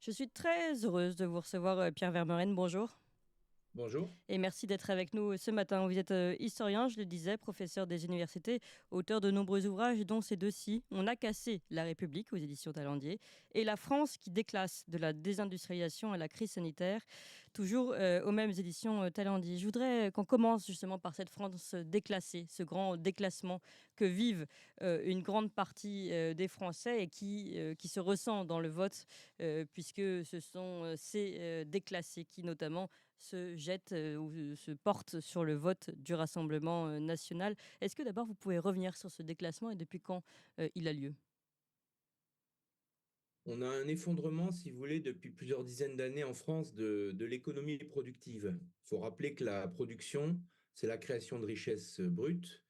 Je suis très heureuse de vous recevoir, Pierre Vermeuren. Bonjour Bonjour. et merci d'être avec nous ce matin. Vous êtes historien, je le disais, professeur des universités, auteur de nombreux ouvrages, dont ces deux-ci On a cassé la République aux éditions Talendier et La France qui déclasse de la désindustrialisation à la crise sanitaire, toujours aux mêmes éditions Talendier. Je voudrais qu'on commence justement par cette France déclassée, ce grand déclassement que vivent une grande partie des Français et qui se ressent dans le vote, puisque ce sont ces déclassés qui notamment se jettent ou se portent sur le vote du Rassemblement national. Est-ce que d'abord vous pouvez revenir sur ce déclassement et depuis quand il a lieu? On a un effondrement, si vous voulez, depuis plusieurs dizaines d'années en France de l'économie productive. Il faut rappeler que la production, c'est la création de richesses brutes,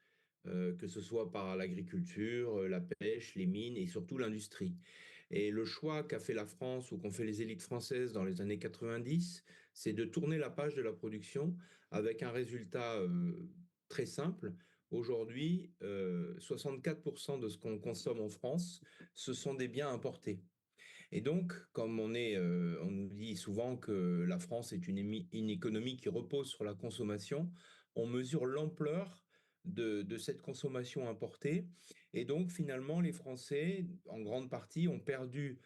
que ce soit par l'agriculture, la pêche, les mines et surtout l'industrie. Et le choix qu'a fait la France ou qu'ont fait les élites françaises dans les années 90, c'est de tourner la page de la production avec un résultat très simple. Aujourd'hui, 64% de ce qu'on consomme en France, ce sont des biens importés. Et donc, comme on nous dit souvent que la France est une économie qui repose sur la consommation, on mesure l'ampleur de cette consommation importée. Et donc, finalement, les Français, en grande partie, ont perdu,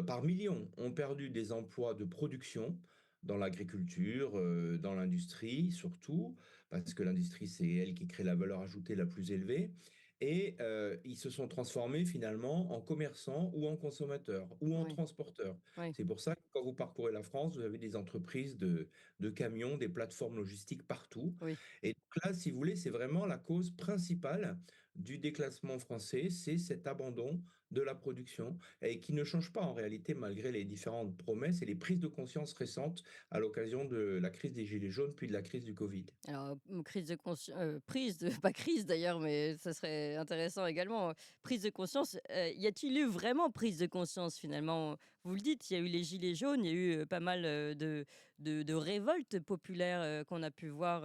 par millions, ont perdu des emplois de production dans l'agriculture, dans l'industrie surtout, parce que l'industrie, c'est elle qui crée la valeur ajoutée la plus élevée. Et ils se sont transformés finalement en commerçants ou en consommateurs ou en Oui, transporteurs. oui, C'est pour ça que quand vous parcourez la France, vous avez des entreprises de camions, des plateformes logistiques partout. oui. Et donc là, si vous voulez, c'est vraiment la cause principale du déclassement français, c'est cet abandon de la production et qui ne change pas en réalité malgré les différentes promesses et les prises de conscience récentes à l'occasion de la crise des Gilets jaunes puis de la crise du Covid. Alors, crise de conscience, prise de pas crise d'ailleurs, mais ça serait intéressant également, prise de conscience, y a-t-il eu vraiment prise de conscience finalement? Vous le dites, il y a eu les gilets jaunes, il y a eu, pas mal, de révoltes populaires, qu'on a pu voir,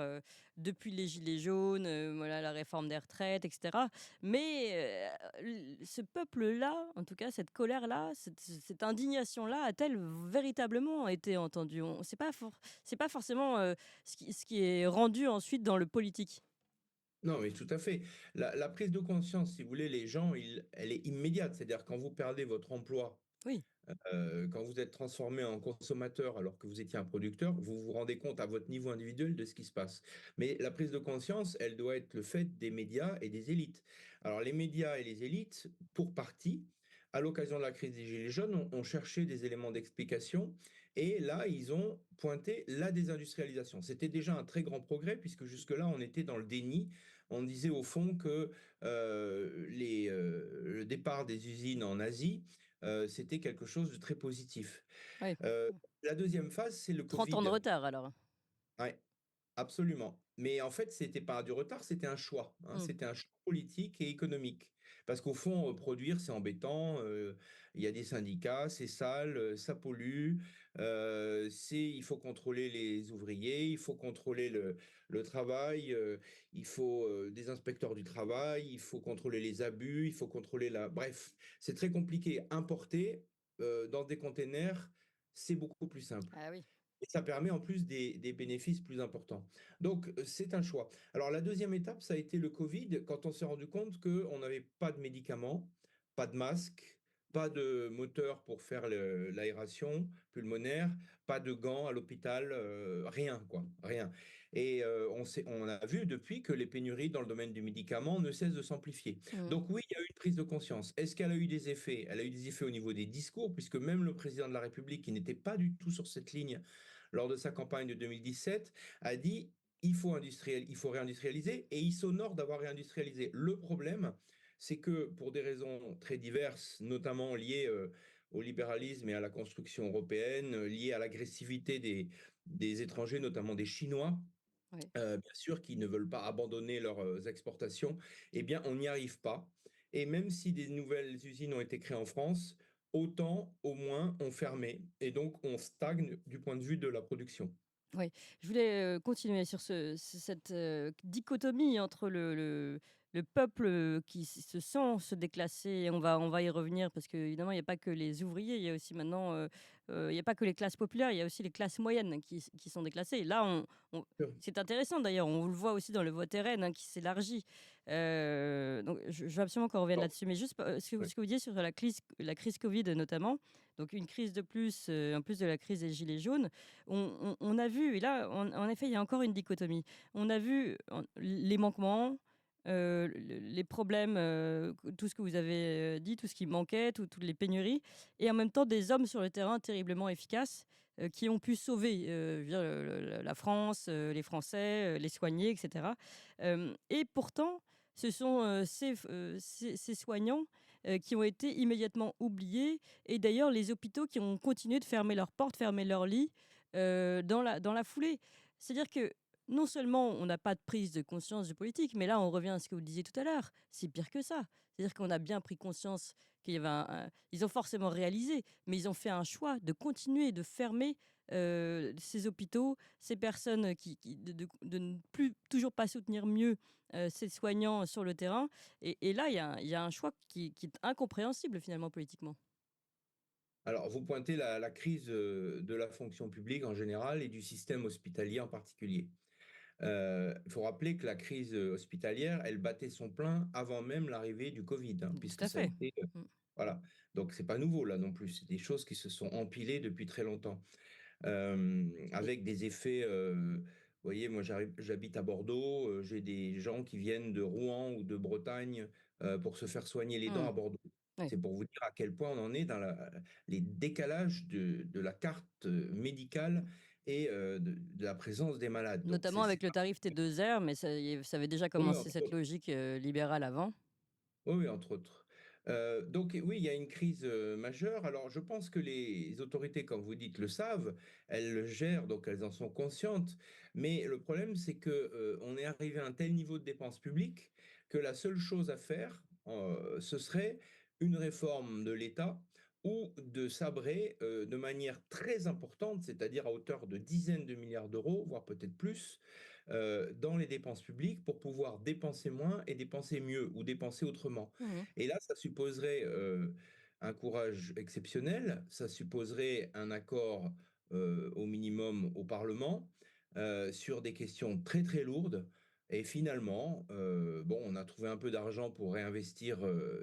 depuis les gilets jaunes, voilà la réforme des retraites et cetera. Mais, l ce peuple-là, en tout cas cette colère-là, cette indignation-là, a-t-elle véritablement été entendue? On c'est pas forcément, ce qui est rendu ensuite dans le politique. Non, mais tout à fait. La prise de conscience, si vous voulez, les gens, elle est immédiate. C'est-à-dire quand vous perdez votre emploi, Oui, quand vous êtes transformé en consommateur alors que vous étiez un producteur, vous vous rendez compte à votre niveau individuel de ce qui se passe. Mais la prise de conscience, elle doit être le fait des médias et des élites. Alors les médias et les élites, pour partie, à l'occasion de la crise des Gilets jaunes, ont cherché des éléments d'explication et là, ils ont pointé la désindustrialisation. C'était déjà un très grand progrès puisque jusque-là, on était dans le déni. On disait au fond que le départ des usines en Asie, c'était quelque chose de très positif. oui. La deuxième phase, c'est le 30 ans de Covid. retard alors. Ouais. Absolument. Mais en fait, c'était pas du retard, c'était un choix, hein. Mmh. C'était un choix politique et économique. Parce qu'au fond, produire, c'est embêtant, il y a des syndicats, c'est sale, ça pollue, il faut contrôler les ouvriers, il faut contrôler le travail, il faut, des inspecteurs du travail, il faut contrôler les abus, il faut contrôler la bref, c'est très compliqué. Importer, dans des containers, c'est beaucoup plus simple. Ah oui. Et ça permet en plus des bénéfices plus importants. Donc, c'est un choix. Alors la deuxième étape, ça a été le Covid, quand on s'est rendu compte qu'on n'avait pas de médicaments, pas de masques, pas de moteur pour faire l'aération pulmonaire, pas de gants à l'hôpital, rien quoi, rien. Et on a vu depuis que les pénuries dans le domaine du médicament ne cessent de s'amplifier. Mmh. Donc oui, il y a eu une prise de conscience. Est-ce qu'elle a eu des effets? Elle a eu des effets au niveau des discours, puisque même le président de la République, qui n'était pas du tout sur cette ligne lors de sa campagne de 2017, a dit il faut réindustrialiser et il s'honore d'avoir réindustrialisé. Le problème, c'est que pour des raisons très diverses, notamment liées au libéralisme et à la construction européenne, liées à l'agressivité des étrangers, notamment des Chinois, Oui. bien sûr, qui ne veulent pas abandonner leurs exportations, eh bien, on n'y arrive pas. Et même si des nouvelles usines ont été créées en France, autant au moins ont fermé. Et donc, on stagne du point de vue de la production. Oui, je voulais, continuer sur cette, dichotomie entre le peuple qui se sent se déclasser. On va y revenir parce qu'évidemment, il n'y a pas que les ouvriers, il y a aussi maintenant, il n'y a pas que les classes populaires, il y a aussi les classes moyennes qui sont déclassées. Et là, c'est intéressant d'ailleurs, on le voit aussi dans le vote RN qui s'élargit. Donc, je veux absolument qu'on revienne Bon, là-dessus. Mais juste ouais. ce que vous disiez sur la crise Covid notamment, donc une crise de plus, en plus de la crise des Gilets jaunes, on a vu, et là, en effet, il y a encore une dichotomie. On a vu les manquements, les problèmes, tout ce que vous avez dit, tout ce qui manquait, toutes les pénuries, et en même temps des hommes sur le terrain terriblement efficaces qui ont pu sauver je veux dire, la France, les Français, les soigner, etc. Et pourtant, ce sont ces soignants qui ont été immédiatement oubliés, et d'ailleurs les hôpitaux qui ont continué de fermer leurs portes, fermer leurs lits dans la foulée. C'est-à-dire que non seulement on n'a pas de prise de conscience du politique, mais là on revient à ce que vous disiez tout à l'heure, c'est pire que ça. C'est-à-dire qu'on a bien pris conscience qu'il y avait ils ont forcément réalisé, mais ils ont fait un choix de continuer de fermer ces hôpitaux, ces personnes de ne plus toujours pas soutenir mieux ces soignants sur le terrain. Et là, il y a un choix qui est incompréhensible finalement politiquement. Alors, vous pointez la crise de la fonction publique en général et du système hospitalier en particulier. Il faut rappeler que la crise hospitalière, elle battait son plein avant même l'arrivée du Covid, hein, Tout puisque à ça a fait. été, Mm. voilà. Donc c'est pas nouveau là non plus. C'est des choses qui se sont empilées depuis très longtemps, Et- avec des effets. Vous voyez, moi j'habite à Bordeaux. J'ai des gens qui viennent de Rouen ou de Bretagne pour se faire soigner les dents Mm. à Bordeaux. Ouais. C'est pour vous dire à quel point on en est dans les décalages de la carte médicale et de la présence des malades. Donc Notamment avec le tarif T2R, mais ça avait déjà oui, commencé cette logique libérale avant. oui, oui, entre autres. Donc oui, il y a une crise majeure. Alors je pense que les autorités, comme vous dites, le savent, elles le gèrent, donc elles en sont conscientes. Mais le problème, c'est que on est arrivé à un tel niveau de dépenses publiques que la seule chose à faire, ce serait une réforme de l'État ou de sabrer de manière très importante, c'est-à-dire à hauteur de dizaines de milliards d'euros, voire peut-être plus, dans les dépenses publiques pour pouvoir dépenser moins et dépenser mieux ou dépenser autrement. Mhm. Et là, ça supposerait un courage exceptionnel, ça supposerait un accord au minimum au Parlement sur des questions très très lourdes. Et finalement, bon, on a trouvé un peu d'argent pour réinvestir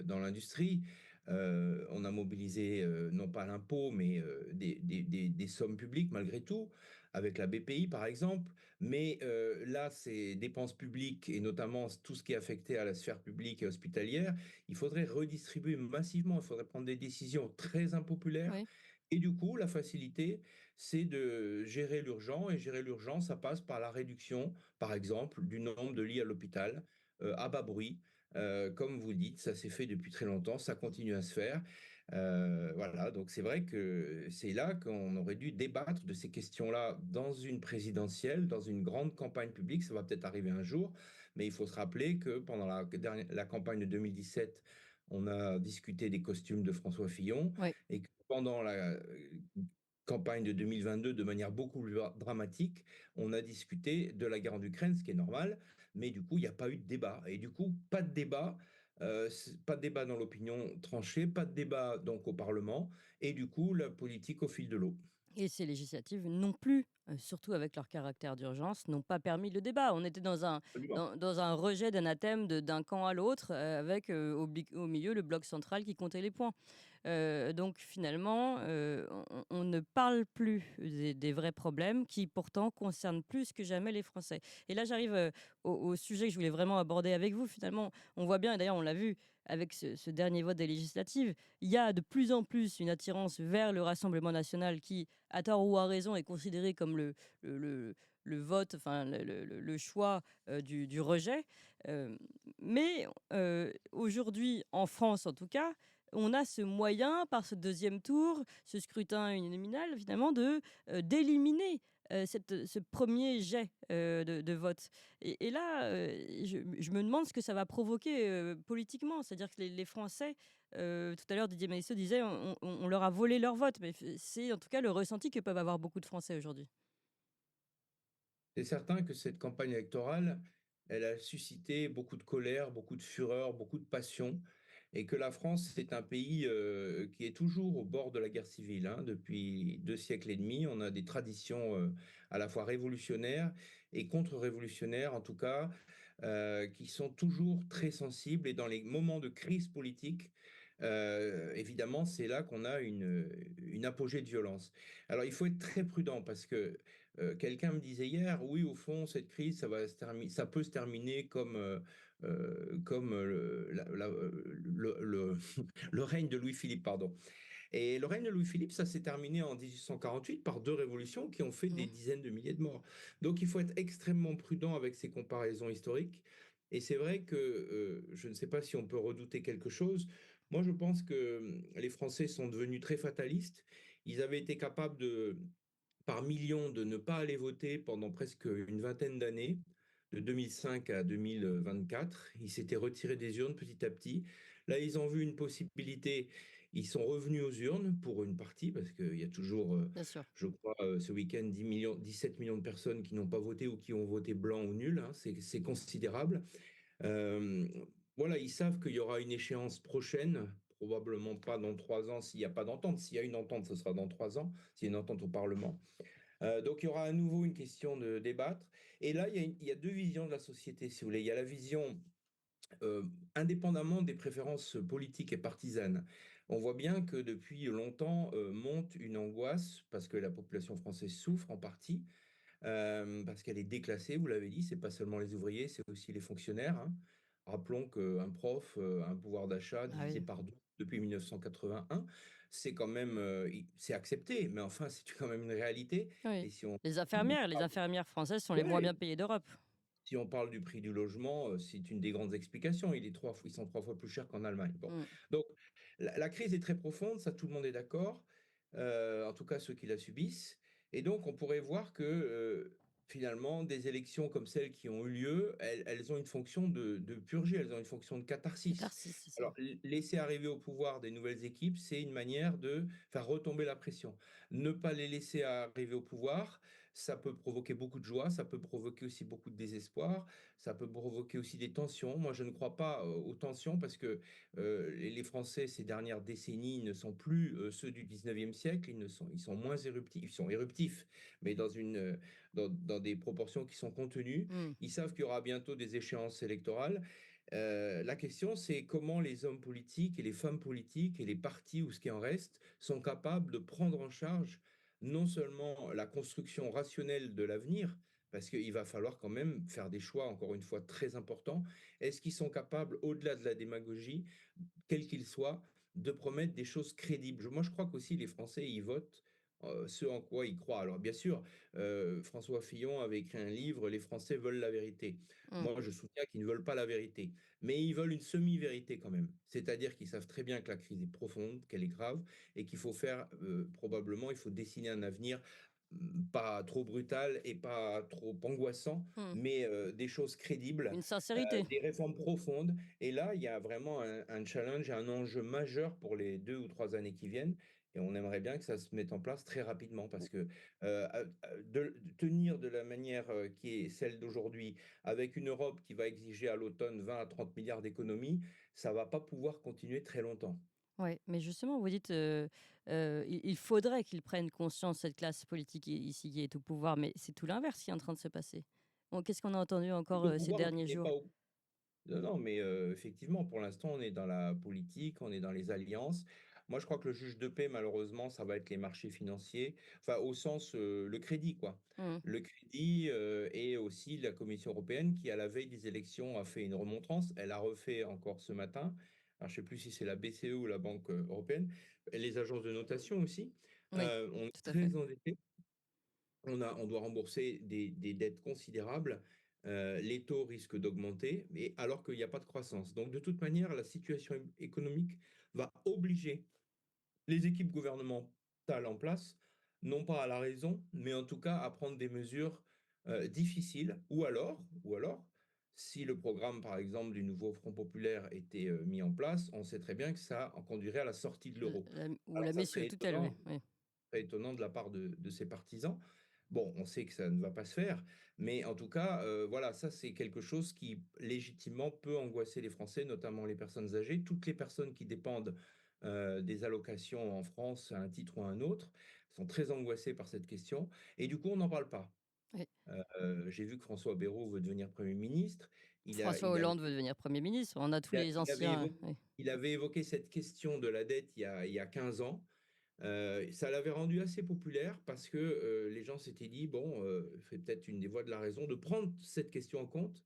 dans l'industrie. On a mobilisé non pas l'impôt, mais des sommes publiques malgré tout, avec la BPI par exemple. Mais là, ces dépenses publiques et notamment tout ce qui est affecté à la sphère publique et hospitalière, il faudrait redistribuer massivement, il faudrait prendre des décisions très impopulaires. Oui. Et du coup, la facilité, c'est de gérer l'urgent. Et gérer l'urgence, ça passe par la réduction, par exemple, du nombre de lits à l'hôpital à bas bruit. Comme vous dites, ça s'est fait depuis très longtemps, ça continue à se faire. Voilà, donc c'est vrai que c'est là qu'on aurait dû débattre de ces questions-là dans une présidentielle, dans une grande campagne publique. Ça va peut-être arriver un jour, mais il faut se rappeler que pendant la campagne de 2017, on a discuté des costumes de François Fillon Oui. et que pendant la campagne de 2022, de manière beaucoup plus dramatique, on a discuté de la guerre en Ukraine, ce qui est normal, mais du coup, il n'y a pas eu de débat. Et du coup, pas de débat. Pas de débat dans l'opinion tranchée, pas de débat donc au Parlement, et du coup la politique au fil de l'eau. Et ces législatives non plus, surtout avec leur caractère d'urgence, n'ont pas permis le débat. On était dans un, Absolument. dans un rejet d'anathème d'un camp à l'autre, avec au milieu le bloc central qui comptait les points. Donc finalement, on ne parle plus des vrais problèmes qui pourtant concernent plus que jamais les Français. Et là, j'arrive au sujet que je voulais vraiment aborder avec vous. Finalement, on voit bien, et d'ailleurs on l'a vu avec ce dernier vote des législatives, il y a de plus en plus une attirance vers le Rassemblement national qui, à tort ou à raison, est considéré comme le, le- le vote, enfin le choix du rejet. Euh, mais aujourd'hui, en France en tout cas, on a ce moyen, par ce deuxième tour, ce scrutin uninominal, finalement, d'éliminer ce premier jet de vote. Et là, je me demande ce que ça va provoquer politiquement. C'est-à-dire que les Français, tout à l'heure, Didier Maistre disait, on leur a volé leur vote. Mais c'est en tout cas le ressenti que peuvent avoir beaucoup de Français aujourd'hui. C'est certain que cette campagne électorale, elle a suscité beaucoup de colère, beaucoup de fureur, beaucoup de passion, et que la France, c'est un pays qui est toujours au bord de la guerre civile, hein. Depuis 2 siècles et demi, on a des traditions à la fois révolutionnaires et contre-révolutionnaires, en tout cas, qui sont toujours très sensibles. Et dans les moments de crise politique, évidemment, c'est là qu'on a une apogée de violence. Alors, il faut être très prudent parce que quelqu'un me disait hier, oui, au fond, cette crise, ça peut se terminer comme le règne de Louis-Philippe, pardon. Et le règne de Louis-Philippe, ça s'est terminé en 1848 par deux révolutions qui ont fait des Mmh. dizaines de milliers de morts. Donc il faut être extrêmement prudent avec ces comparaisons historiques. Et c'est vrai que je ne sais pas si on peut redouter quelque chose. Moi, je pense que les Français sont devenus très fatalistes. Ils avaient été capables par millions de ne pas aller voter pendant presque une vingtaine d'années, de 2005 à 2024. Ils s'étaient retirés des urnes petit à petit. Là, ils ont vu une possibilité. Ils sont revenus aux urnes pour une partie, parce qu'il y a toujours, Bien sûr. je crois, ce week-end, 10 millions, 17 millions de personnes qui n'ont pas voté ou qui ont voté blanc ou nul, hein. C'est considérable. Euh, voilà, ils savent qu'il y aura une échéance prochaine, probablement pas dans 3 ans s'il n'y a pas d'entente. S'il y a une entente, ce sera dans 3 ans, s'il y a une entente au Parlement. Donc il y aura à nouveau une question de débattre. Et là, il y a deux visions de la société, si vous voulez. Il y a la vision euh, indépendamment des préférences politiques et partisanes. On voit bien que depuis longtemps monte une angoisse parce que la population française souffre en partie parce qu'elle est déclassée, vous l'avez dit, c'est pas seulement les ouvriers, c'est aussi les fonctionnaires, hein. Rappelons qu'un prof a un pouvoir d'achat Ah divisé oui. par deux depuis 1981. C'est quand même, c'est accepté, mais enfin, c'est quand même une réalité. Et Oui. si on, Les infirmières françaises sont les moins bien ouais, payées d'Europe. si on parle du prix du logement, c'est une des grandes explications. Ils sont 3 fois plus chers qu'en Allemagne. Bon. Mmh. Donc, la crise est très profonde, ça tout le monde est d'accord, en tout cas ceux qui la subissent. Et donc, on pourrait voir que finalement, des élections comme celles qui ont eu lieu, elles ont une fonction de purger, elles ont une fonction de catharsis. Catharsis, c'est ça. Alors, laisser arriver au pouvoir des nouvelles équipes, c'est une manière de faire retomber la pression. Ne pas les laisser arriver au pouvoir, ça peut provoquer beaucoup de joie, ça peut provoquer aussi beaucoup de désespoir, ça peut provoquer aussi des tensions. Moi, je ne crois pas aux tensions parce que les Français, ces dernières décennies, ne sont plus ceux du 19e siècle, ils sont moins éruptifs, ils sont éruptifs, mais dans des proportions qui sont contenues. Mmh. Ils savent qu'il y aura bientôt des échéances électorales. La question, c'est comment les hommes politiques et les femmes politiques et les partis ou ce qui en reste sont capables de prendre en charge non seulement la construction rationnelle de l'avenir, parce qu'il va falloir quand même faire des choix, encore une fois, très importants. Est-ce qu'ils sont capables, au-delà de la démagogie, quel qu'il soit, de promettre des choses crédibles? Moi, je crois qu'aussi les Français, ils votent ce en quoi ils croient. Alors, bien sûr, François Fillon avait écrit un livre, Les Français veulent la vérité. Mmh. Moi, je soutiens qu'ils ne veulent pas la vérité, mais ils veulent une semi-vérité quand même. C'est-à-dire qu'ils savent très bien que la crise est profonde, qu'elle est grave, et qu'il faut faire, probablement, il faut dessiner un avenir pas trop brutal et pas trop angoissant, Mmh. mais des choses crédibles, Une sincérité. des réformes profondes. Et là, il y a vraiment un challenge, un enjeu majeur pour les 2 ou 3 années qui viennent. Et on aimerait bien que ça se mette en place très rapidement parce que de tenir de la manière qui est celle d'aujourd'hui, avec une Europe qui va exiger à l'automne 20 à 30 milliards d'économies, ça va pas pouvoir continuer très longtemps. Ouais, mais justement, vous dites, il faudrait qu'ils prennent conscience, cette classe politique ici qui est au pouvoir, mais c'est tout l'inverse qui est en train de se passer. Bon, qu'est-ce qu'on a entendu encore, Le ces pouvoir derniers n'est jours? pas au Non, non, mais effectivement, pour l'instant, on est dans la politique, on est dans les alliances. Moi, je crois que le juge de paix, malheureusement, ça va être les marchés financiers, enfin, au sens, le crédit, quoi. Mmh. Le crédit et aussi la Commission européenne qui, à la veille des élections, a fait une remontrance. Elle a refait encore ce matin. Alors, je ne sais plus si c'est la BCE ou la Banque européenne, et les agences de notation aussi. Oui, On est tout à fait. très endettés. On doit rembourser des dettes considérables. Les taux risquent d'augmenter, mais alors qu'il n'y a pas de croissance. Donc, de toute manière, la situation économique va obliger les équipes gouvernementales en place, non pas à la raison, mais en tout cas à prendre des mesures difficiles, ou alors, si le programme, par exemple, du nouveau Front populaire était mis en place, on sait très bien que ça en conduirait à la sortie de l'euro. La ou Alors, la ça messieurs serait tutelle, oui, étonnant, oui. très étonnant de la part de ses partisans. Bon, on sait que ça ne va pas se faire, mais en tout cas, voilà, ça c'est quelque chose qui légitimement peut angoisser les Français, notamment les personnes âgées. Toutes les personnes qui dépendent, des allocations en France à un titre ou à un autre, sont très angoissées par cette question et du coup on n'en parle pas. Oui. J'ai vu que François Bayrou veut devenir Premier ministre. François Il avait Hollande veut devenir Premier ministre. On a tous les anciens. Oui. il avait évoqué cette question de la dette il y a 15 ans. Ça l'avait rendu assez populaire parce que les gens s'étaient dit, bon, c'est peut-être une des voies de la raison de prendre cette question en compte.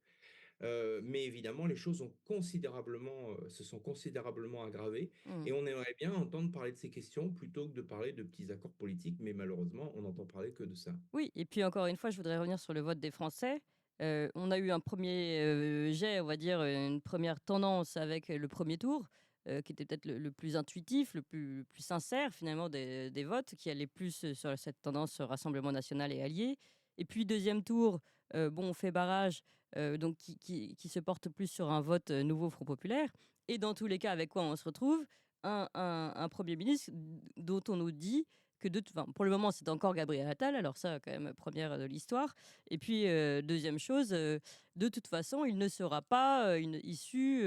Mais évidemment, les choses se sont considérablement aggravées Mmh. et on aimerait bien entendre parler de ces questions plutôt que de parler de petits accords politiques, mais malheureusement, on n'entend parler que de ça. Oui, et puis encore une fois, je voudrais revenir sur le vote des Français. On a eu un premier jet, on va dire, une première tendance avec le premier tour, qui était peut-être le plus intuitif, le plus sincère finalement des votes, qui allait plus sur cette tendance Rassemblement national et alliés. Et puis deuxième tour, bon, on fait barrage, donc qui se porte plus sur un vote Nouveau Front populaire. Et dans tous les cas, avec quoi on se retrouve? Un Premier ministre dont on nous dit que enfin, pour le moment, c'est encore Gabriel Attal, alors ça, quand même, première de l'histoire. Et puis, deuxième chose, de toute façon, il ne sera pas issu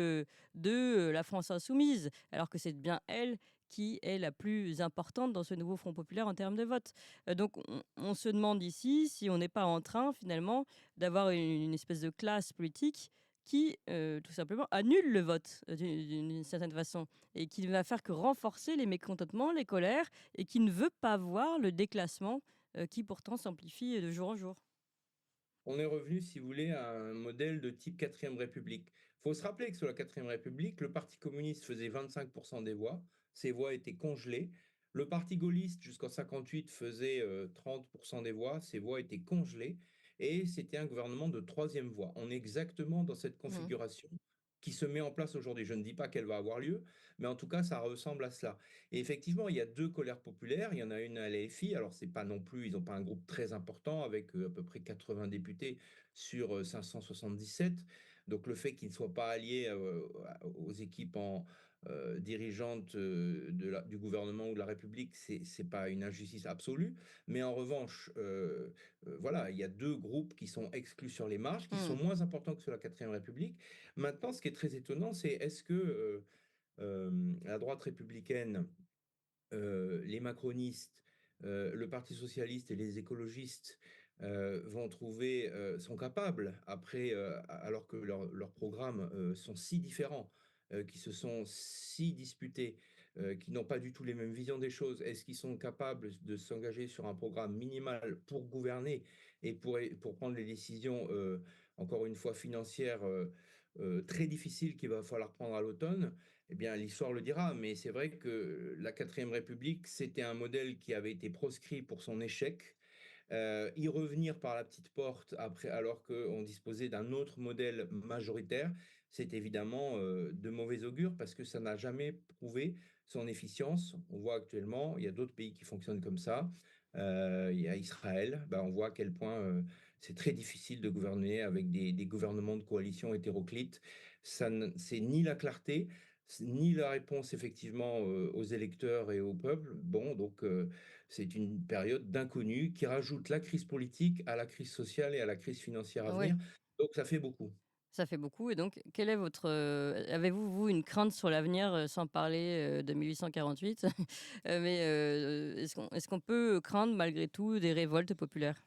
de la France insoumise, alors que c'est bien elle qui est la plus importante dans ce nouveau Front populaire en termes de vote. Donc, on se demande ici si on n'est pas en train, finalement, d'avoir une espèce de classe politique qui, tout simplement, annule le vote d'une certaine façon et qui ne va faire que renforcer les mécontentements, les colères et qui ne veut pas voir le déclassement, qui pourtant s'amplifie de jour en jour. On est revenu, si vous voulez, à un modèle de type quatrième République. Il faut se rappeler que sous la quatrième République, le Parti communiste faisait 25% des voix, ces voix étaient congelées. Le Parti gaulliste, jusqu'en 58, faisait 30% des voix, ces voix étaient congelées. Et c'était un gouvernement de troisième voie. On est exactement dans cette Mmh. configuration qui se met en place aujourd'hui. Je ne dis pas qu'elle va avoir lieu, mais en tout cas, ça ressemble à cela. Et effectivement, il y a deux colères populaires. Il y en a une à l'AFI. Alors, c'est pas non plus, ils n'ont pas un groupe très important avec à peu près 80 députés sur 577. Donc, le fait qu'ils ne soient pas alliés aux équipes dirigeantes du gouvernement ou de la République, c'est pas une injustice absolue. Mais en revanche, voilà, il y a deux groupes qui sont exclus sur les marges, qui sont Mmh. moins importants que sur la quatrième République. Maintenant, ce qui est très étonnant, c'est est-ce que la droite républicaine, les macronistes, le Parti socialiste et les écologistes sont capables, après, alors que leurs programmes sont si différents, qui se sont si disputés, qui n'ont pas du tout les mêmes visions des choses, est-ce qu'ils sont capables de s'engager sur un programme minimal pour gouverner et pour prendre les décisions, encore une fois, financières très difficiles qu'il va falloir prendre à l'automne? Eh bien, l'histoire le dira, mais c'est vrai que la quatrième République, c'était un modèle qui avait été proscrit pour son échec. Y revenir par la petite porte après, alors qu'on disposait d'un autre modèle majoritaire, c'est évidemment de mauvais augure parce que ça n'a jamais prouvé son efficience. On voit actuellement, il y a d'autres pays qui fonctionnent comme ça. Il y a Israël, ben, on voit à quel point c'est très difficile de gouverner avec des gouvernements de coalition hétéroclites. C'est ni la clarté, ni la réponse effectivement aux électeurs et au peuple. Bon, donc c'est une période d'inconnu qui rajoute la crise politique à la crise sociale et à la crise financière à Oui, venir. Donc ça fait beaucoup. ça fait beaucoup. Et donc quelle est votre, avez-vous, vous, une crainte sur l'avenir, sans parler, de 1848? Mais, est-ce qu'on peut craindre malgré tout des révoltes populaires?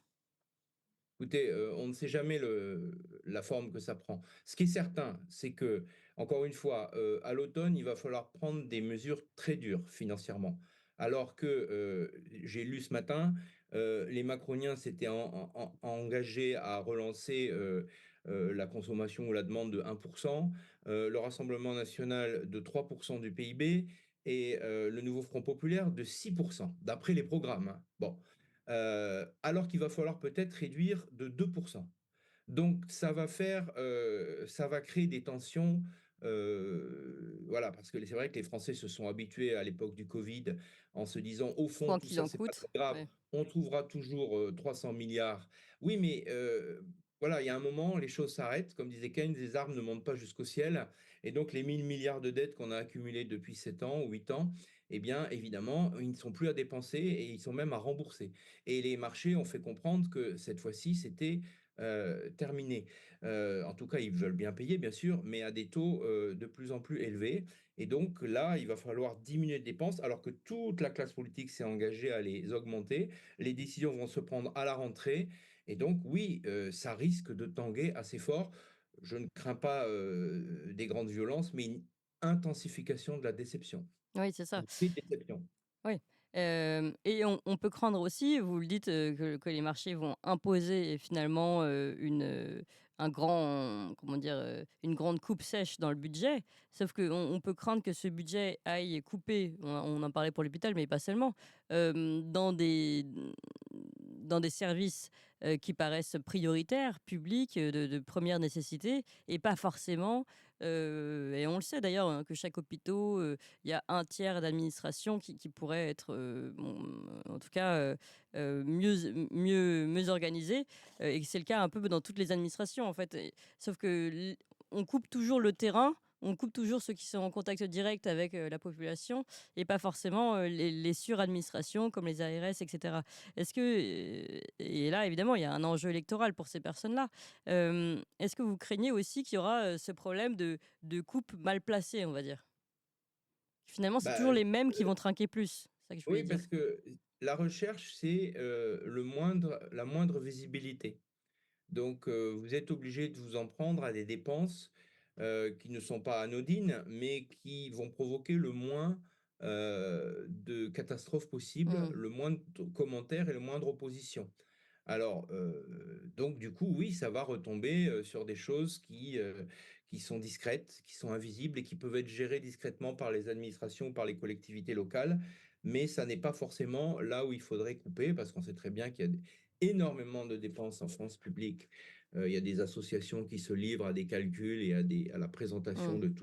Écoutez, on ne sait jamais la forme que ça prend. Ce qui est certain, c'est que, encore une fois, à l'automne, il va falloir prendre des mesures très dures financièrement. Alors que, j'ai lu ce matin, les macroniens s'étaient engagés à relancer, la consommation ou la demande de 1%, le Rassemblement national de 3% du PIB et le Nouveau Front populaire de 6%, d'après les programmes, hein. Bon, alors qu'il va falloir peut-être réduire de 2%. Donc ça va créer des tensions, voilà, parce que c'est vrai que les Français se sont habitués à l'époque du Covid en se disant: «Au fond, Quoi tout qu'il ça, en c'est pas très coûte? grave, Ouais. on trouvera toujours, 300 milliards». Oui, mais voilà, il y a un moment, les choses s'arrêtent. Comme disait Keynes: «Les arbres ne montent pas jusqu'au ciel» et donc les 1 000 milliards de dettes qu'on a accumulées depuis 7 ans ou 8 ans, eh bien, évidemment, ils ne sont plus à dépenser et ils sont même à rembourser. Et les marchés ont fait comprendre que cette fois-ci, c'était terminé. En tout cas, ils veulent bien payer, bien sûr, mais à des taux de plus en plus élevés. Et donc là, il va falloir diminuer les dépenses, alors que toute la classe politique s'est engagée à les augmenter. Les décisions vont se prendre à la rentrée. Et donc, oui, ça risque de tanguer assez fort. Je ne crains pas des grandes violences, mais une intensification de la déception. Oui, c'est ça. Une vraie déception. Oui, et on peut craindre aussi, vous le dites, que les marchés vont imposer finalement, un grand comment dire? Une grande coupe sèche dans le budget. Sauf qu'on peut craindre que ce budget aille couper, on en parlait pour l'hôpital, mais pas seulement, dans des services, qui paraissent prioritaires, publics, de 1re nécessité et pas forcément, et on le sait d'ailleurs, hein, que chaque hôpitaux, il y a un tiers d'administration qui pourrait être, bon, en tout cas, mieux organisé, et c'est le cas un peu dans toutes les administrations, en fait, sauf que on coupe toujours le terrain, on coupe toujours ceux qui sont en contact direct avec, la population et pas forcément, les suradministrations comme les ARS et cetera. Est-ce que, et là, évidemment, il y a un enjeu électoral pour ces personnes-là. Est-ce que vous craignez aussi qu'il y aura, ce problème de coupe mal placée, on va dire? Finalement, c'est toujours Bah, les mêmes qui vont trinquer plus, c'est ça que je voulais oui, dire. parce que la recherche, c'est la moindre visibilité. Donc, vous êtes obligé de vous en prendre à des dépenses, qui ne sont pas anodines, mais qui vont provoquer le moins, de catastrophes possibles, Mmh. le moins de commentaires et le moins de opposition. Alors, donc du coup, oui, ça va retomber, sur des choses qui sont discrètes, qui sont invisibles et qui peuvent être gérées discrètement par les administrations ou par les collectivités locales. Mais ça n'est pas forcément là où il faudrait couper parce qu'on sait très bien qu'il y a énormément de dépenses en France publique. Il y a des associations qui se livrent à des calculs et à la présentation Mmh.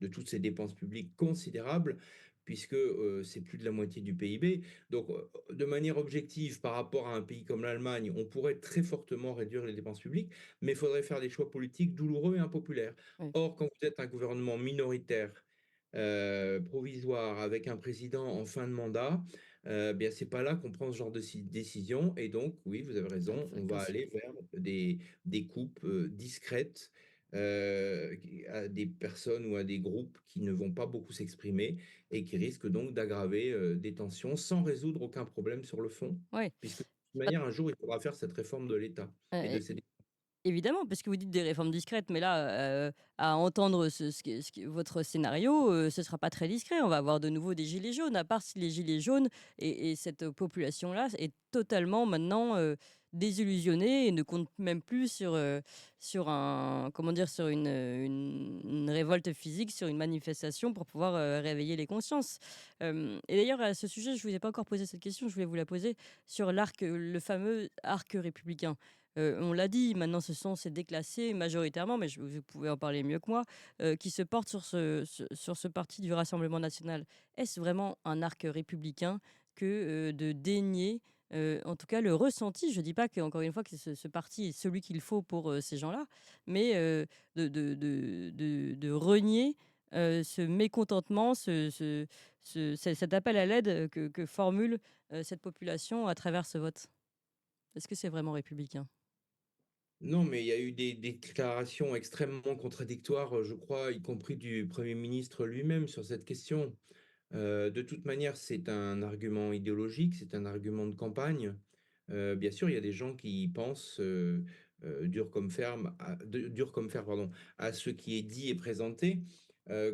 de toutes ces dépenses publiques considérables puisque, c'est plus de la moitié du PIB. Donc, de manière objective, par rapport à un pays comme l'Allemagne, on pourrait très fortement réduire les dépenses publiques, mais il faudrait faire des choix politiques douloureux et impopulaires. Oui. Or, quand vous êtes un gouvernement minoritaire, provisoire, avec un président en fin de mandat, bien, c'est pas là qu'on prend ce genre de décision. Et donc, oui, vous avez Ça raison, peut on être va casse. aller vers des coupes discrètes à des personnes ou à des groupes qui ne vont pas beaucoup s'exprimer et qui risque donc d'aggraver, des tensions sans résoudre aucun problème sur le fond, Ouais. puisque de toute manière, un jour, il faudra faire cette réforme de l'État et de Heu ses Évidemment, parce que vous dites des réformes discrètes, mais là, à entendre ce que votre scénario, ce sera pas très discret. On va avoir de nouveau des gilets jaunes, à part si les gilets jaunes et cette population-là est totalement maintenant, désillusionnée et ne compte même plus sur un comment dire? Sur une révolte physique, sur une manifestation pour pouvoir, réveiller les consciences. Et d'ailleurs à ce sujet, je ne vous ai pas encore posé cette question, je voulais vous la poser sur l'arc, le fameux arc républicain. On l'a dit, maintenant ce sont ces déclassés majoritairement, mais vous pouvez en parler mieux que moi, qui se portent sur ce parti du Rassemblement national. Est-ce vraiment un arc républicain que, de dénier, en tout cas le ressenti, je ne dis pas qu'encore une fois que ce parti est celui qu'il faut pour, ces gens-là, mais, de renier, ce mécontentement, cet appel à l'aide, que formule, cette population à travers ce vote? Est-ce que c'est vraiment républicain? Non, mais il y a eu des déclarations extrêmement contradictoires, je crois, y compris du Premier ministre lui-même sur cette question. De toute manière, c'est un argument idéologique, c'est un argument de campagne. Bien sûr, il y a des gens qui pensent, dur comme fer, pardon, à ce qui est dit et présenté,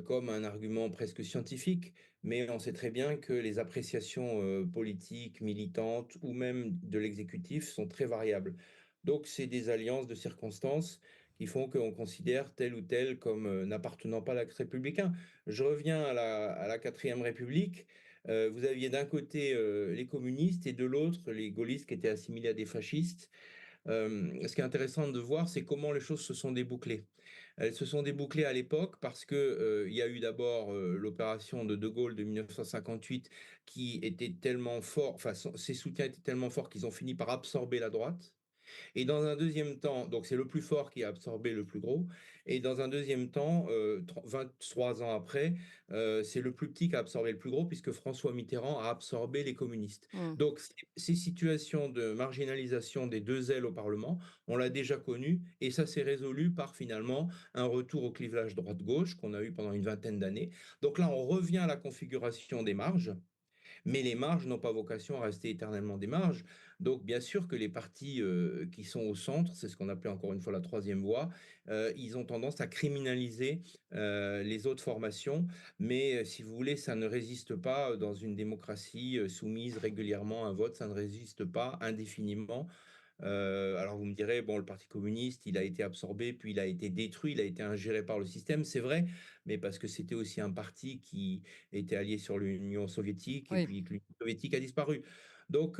comme un argument presque scientifique. Mais on sait très bien que les appréciations, politiques, militantes ou même de l'exécutif sont très variables. Donc c'est des alliances de circonstances qui font qu'on considère tel ou tel comme, n'appartenant pas à l'axe républicain. Je reviens à la 4e République. Vous aviez d'un côté, les communistes et de l'autre les gaullistes qui étaient assimilés à des fascistes. Ce qui est intéressant de voir, c'est comment les choses se sont débouclées. Elles se sont débouclées à l'époque parce que, il y a eu d'abord, l'opération de Gaulle de 1958 qui était tellement fort, enfin ses soutiens étaient tellement forts qu'ils ont fini par absorber la droite. Et dans un deuxième temps, donc c'est le plus fort qui a absorbé le plus gros. Et dans un deuxième temps, 23 ans après, c'est le plus petit qui a absorbé le plus gros, puisque François Mitterrand a absorbé les communistes. Mmh. Donc ces situations de marginalisation des deux ailes au Parlement, on l'a déjà connu, et ça s'est résolu par finalement un retour au clivage droite-gauche qu'on a eu pendant une vingtaine d'années. Donc là, on revient à la configuration des marges, mais les marges n'ont pas vocation à rester éternellement des marges. Donc, bien sûr que les partis qui sont au centre, c'est ce qu'on appelait encore une fois la troisième voie, ils ont tendance à criminaliser les autres formations. Mais si vous voulez, ça ne résiste pas dans une démocratie soumise régulièrement à un vote, ça ne résiste pas indéfiniment. Alors vous me direz, bon, le Parti communiste, il a été absorbé, puis il a été détruit, il a été ingéré par le système, c'est vrai, mais parce que c'était aussi un parti qui était allié sur l'Union soviétique, et Oui. puis que l'Union soviétique a disparu. Donc,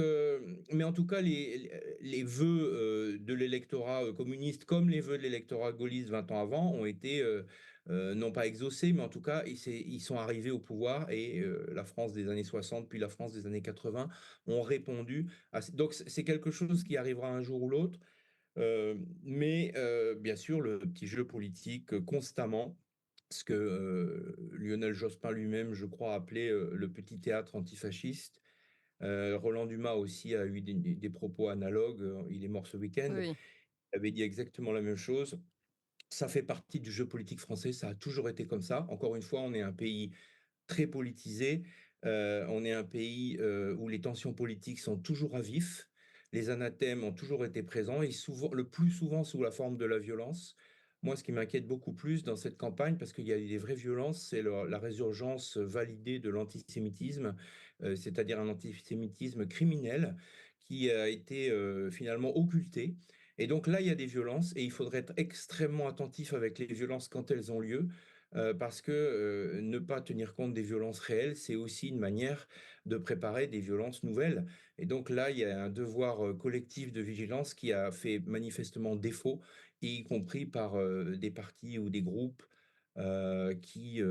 mais en tout cas, les vœux de l'électorat communiste, comme les vœux de l'électorat gaulliste 20 ans avant, ont été non pas exaucés, mais en tout cas, ils sont arrivés au pouvoir, et la France des années 60, puis la France des années 80 ont répondu donc c'est quelque chose qui arrivera un jour ou l'autre, mais bien sûr, le petit jeu politique constamment, ce que Lionel Jospin lui-même, je crois, appelait le petit théâtre antifasciste. Roland Dumas aussi a eu des propos analogues, il est mort ce Oui, week-end, oui. il avait dit exactement la même chose. Ça fait partie du jeu politique français, ça a toujours été comme ça. Encore une fois, on est un pays très politisé. On est un pays où les tensions politiques sont toujours à vif. Les anathèmes ont toujours été présents, et souvent, le plus souvent sous la forme de la violence. Moi, ce qui m'inquiète beaucoup plus dans cette campagne, parce qu'il y a eu des vraies violences, c'est la résurgence validée de l'antisémitisme, c'est-à-dire un antisémitisme criminel qui a été finalement occulté. Et donc là, il y a des violences, et il faudrait être extrêmement attentif avec les violences quand elles ont lieu, parce que ne pas tenir compte des violences réelles, c'est aussi une manière de préparer des violences nouvelles. Et donc là, il y a un devoir collectif de vigilance qui a fait manifestement défaut, y compris par des partis ou des groupes qui,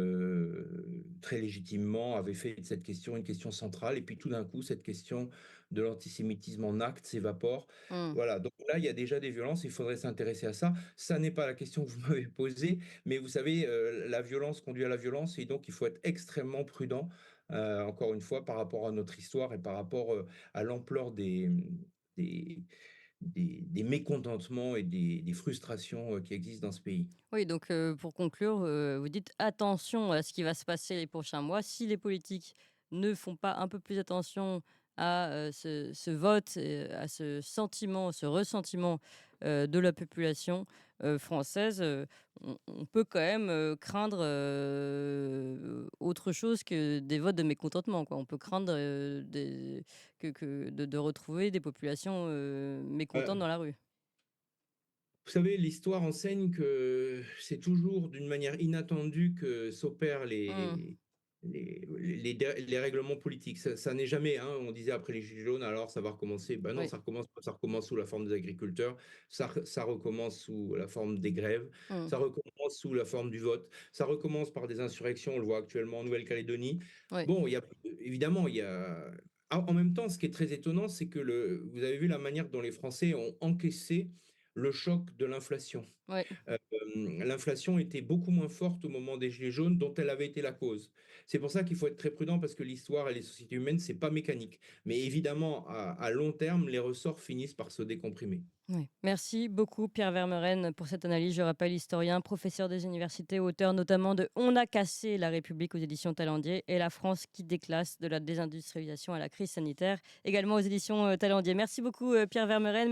très légitimement, avaient fait de cette question une question centrale. Et puis tout d'un coup, cette question de l'antisémitisme en acte s'évapore. Mmh. Voilà, donc là, il y a déjà des violences, il faudrait s'intéresser à ça. Ça n'est pas la question que vous m'avez posée, mais vous savez, la violence conduit à la violence, et donc il faut être extrêmement prudent, encore une fois, par rapport à notre histoire, et par rapport à l'ampleur des, des mécontentements et des frustrations qui existent dans ce pays. Oui, donc pour conclure, vous dites attention à ce qui va se passer les prochains mois. Si les politiques ne font pas un peu plus attention à ce vote, à ce sentiment, ce ressentiment de la population française, on peut quand même craindre autre chose que des votes de mécontentement, quoi. On peut craindre de retrouver des populations mécontentes dans la rue. Vous savez, l'histoire enseigne que c'est toujours d'une manière inattendue que s'opèrent Mmh. les règlements politiques. Ça n'est jamais, hein, on disait après les Gilets jaunes, alors ça va recommencer. Ben non, Oui. ça recommence pas, ça recommence sous la forme des agriculteurs, ça recommence sous la forme des grèves, Mmh. ça recommence sous la forme du vote, ça recommence par des insurrections, on le voit actuellement en Nouvelle-Calédonie. Oui. Bon, évidemment, il y a. En même temps, ce qui est très étonnant, c'est que vous avez vu la manière dont les Français ont encaissé le choc de l'inflation. Oui. L'inflation était beaucoup moins forte au moment des Gilets jaunes, dont elle avait été la cause. C'est pour ça qu'il faut être très prudent, parce que l'histoire et les sociétés humaines, c'est pas mécanique. Mais évidemment, à long terme, les ressorts finissent par se décomprimer. Oui. Merci beaucoup Pierre Vermeuren pour cette analyse. Je rappelle, historien, professeur des universités, auteur notamment de On a cassé la République aux éditions Talendier et La France qui déclasse de la désindustrialisation à la crise sanitaire, également aux éditions Talendier. Merci beaucoup Pierre Vermeuren.